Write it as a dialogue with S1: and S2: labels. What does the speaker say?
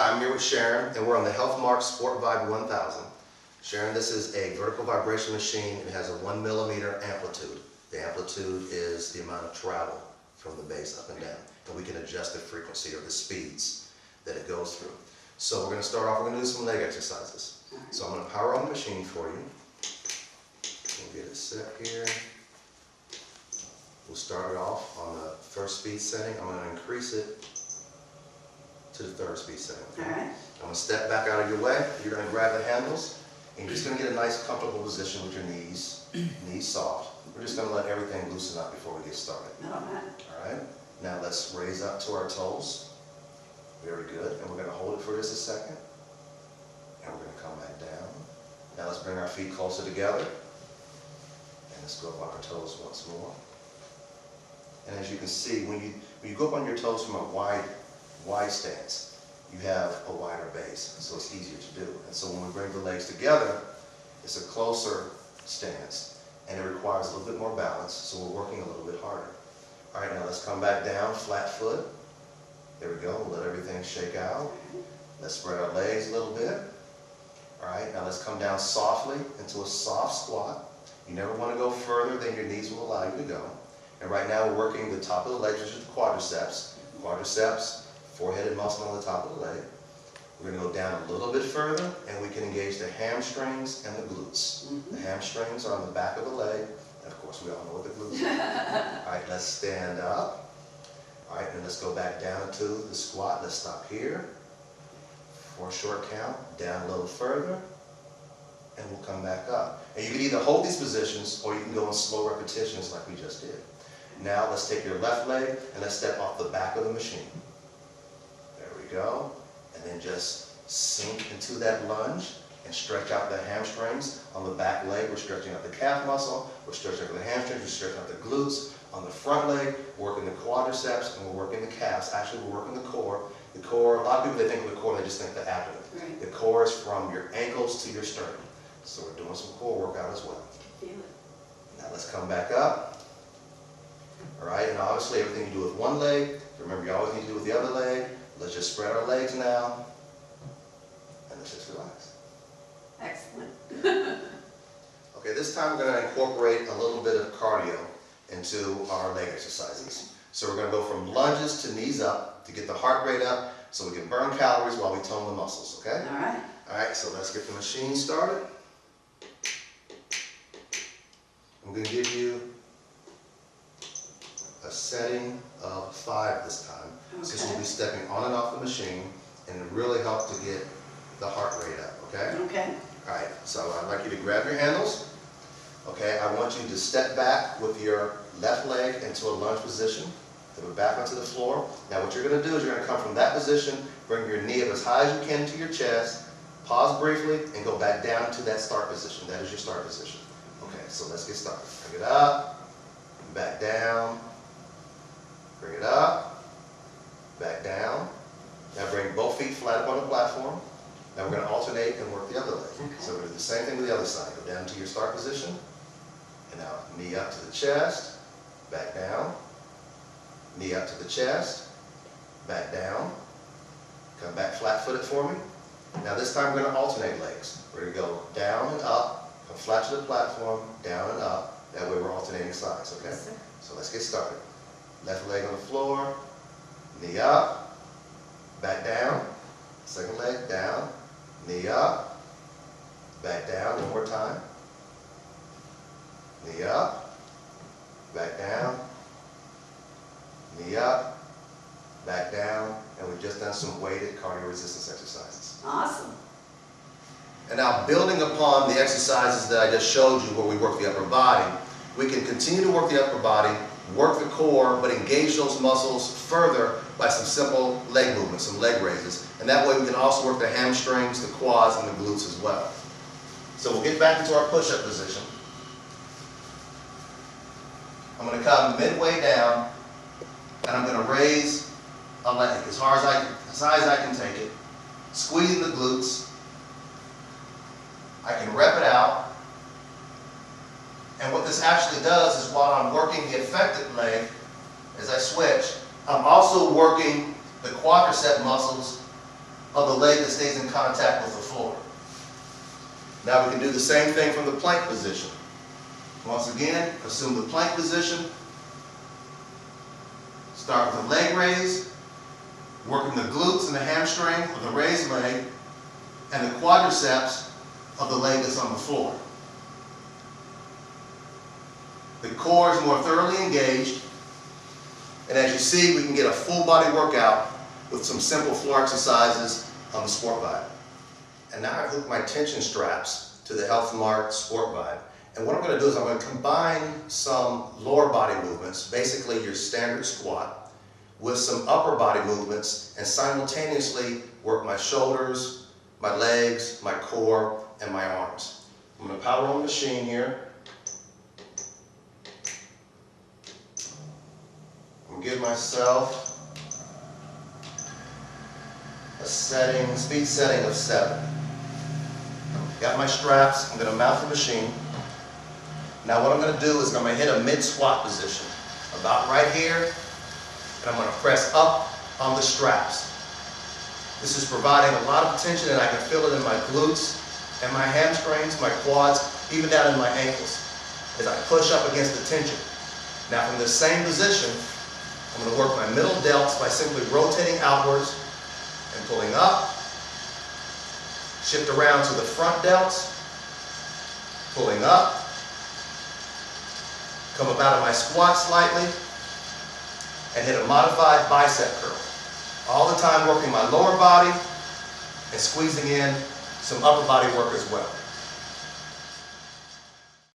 S1: Hi, I'm here with Sharon, and we're on the HealthMark SportVibe10000. Sharon, this is a vertical vibration machine. It has a 1 millimeter amplitude. The amplitude is the amount of travel from the base up and down, and we can adjust the frequency or the speeds that it goes through. So we're going to start off, we're going to do some leg exercises. So I'm going to power on the machine for you. We'll get it set here. We'll start it off on the first speed setting. I'm going to increase it to the third speed setting. Okay?
S2: All right.
S1: I'm going to step back out of your way. You're going to grab the handles, and you're just going to get a nice comfortable position with your knees soft. We're just going to let everything loosen up before we get started.
S2: All right.
S1: All right. Now let's raise up to our toes. Very good. And we're going to hold it for just a second. And we're going to come back down. Now let's bring our feet closer together. And let's go up on our toes once more. And as you can see, when you go up on your toes from a wide stance, you have a wider base, so it's easier to do. And so when we bring the legs together, it's a closer stance, and it requires a little bit more balance, so we're working a little bit harder. All right, now let's come back down, flat foot. There we go, let everything shake out. Let's spread our legs a little bit. All right, now let's come down softly into a soft squat. You never want to go further than your knees will allow you to go. And right now we're working the top of the legs, which is the quadriceps. Quadriceps, four-headed muscle on the top of the leg. We're going to go down a little bit further, and we can engage the hamstrings and the glutes. The hamstrings are on the back of the leg, and of course we all know what the glutes are. All right, let's stand up. All right, and let's go back down to the squat. Let's stop here for a short count, down a little further, and we'll come back up. And you can either hold these positions, or you can go in slow repetitions like we just did. Now let's take your left leg, and let's step off the back of the machine. There we go. And then just sink into that lunge and stretch out the hamstrings. On the back leg, we're stretching out the calf muscle. We're stretching out the hamstrings. We're stretching out the glutes. On the front leg, we're working the quadriceps, and we're working the calves. Actually, we're working the core. The core, a lot of people, they think of the core, they just think the abdomen.
S2: Right.
S1: The core is from your ankles to your sternum. So we're doing some core workout as well.
S2: Feel it.
S1: Now let's come back up. All right, and obviously everything you do with one leg, remember you always need to do with the other leg. Let's just spread our legs now, and let's just relax.
S2: Excellent.
S1: Okay, this time we're going to incorporate a little bit of cardio into our leg exercises. So we're going to go from lunges to knees up to get the heart rate up so we can burn calories while we tone the muscles, okay?
S2: All right.
S1: All right, so let's get the machine started. I'm going to give you a setting of 5 this time.
S2: Okay.
S1: Since we'll be stepping on and off the machine, and it really helps to get the heart rate up, okay?
S2: Okay.
S1: All right, so I'd like you to grab your handles. Okay, I want you to step back with your left leg into a lunge position, to the back onto the floor. Now what you're going to do is you're going to come from that position, bring your knee up as high as you can to your chest, pause briefly, and go back down to that start position. That is your start position. Okay, so let's get started. Bring it up, back down, bring it up, back down. Now bring both feet flat up on the platform. Now we're going to alternate and work the other leg.
S2: Okay.
S1: So we're going to do the same thing with the other side. Go down to your start position, and now knee up to the chest, back down, knee up to the chest, back down. Come back flat-footed for me. Now this time we're going to alternate legs. We're going to go down and up, come flat to the platform, down and up. That way we're alternating sides, okay?
S2: Yes, sir.
S1: So let's get started. Left leg on the floor, knee up, back down, second leg down, knee up, back down, one more time, knee up, back down, knee up, back down, and we've just done some weighted cardio resistance exercises.
S2: Awesome.
S1: And now building upon the exercises that I just showed you where we work the upper body, we can continue to work the upper body, work the core, but engage those muscles further by some simple leg movements, some leg raises. And that way we can also work the hamstrings, the quads, and the glutes as well. So we'll get back into our push-up position. I'm going to come midway down, and I'm going to raise a leg as high as I can take it, squeezing the glutes. I can rep it out. And what this actually does is while I'm working the affected leg, as I switch, I'm also working the quadricep muscles of the leg that stays in contact with the floor. Now we can do the same thing from the plank position. Once again, assume the plank position. Start with a leg raise, working the glutes and the hamstring of the raised leg and the quadriceps of the leg that's on the floor. The core is more thoroughly engaged, and as you see, we can get a full body workout with some simple floor exercises on the SportVibe. And now I've hooked my tension straps to the Health Mart SportVibe. And what I'm going to do is I'm going to combine some lower body movements, basically your standard squat, with some upper body movements and simultaneously work my shoulders, my legs, my core, and my arms. I'm going to power on the machine here. I'm going to give myself a speed setting of 7. Got my straps, I'm going to mount the machine. Now what I'm going to do is I'm going to hit a mid-squat position, about right here, and I'm going to press up on the straps. This is providing a lot of tension, and I can feel it in my glutes and my hamstrings, my quads, even down in my ankles, as I push up against the tension. Now from this same position, I'm going to work my middle delts by simply rotating outwards and pulling up. Shift around to the front delts, pulling up. Come up out of my squat slightly and hit a modified bicep curl. All the time working my lower body and squeezing in some upper body work as well.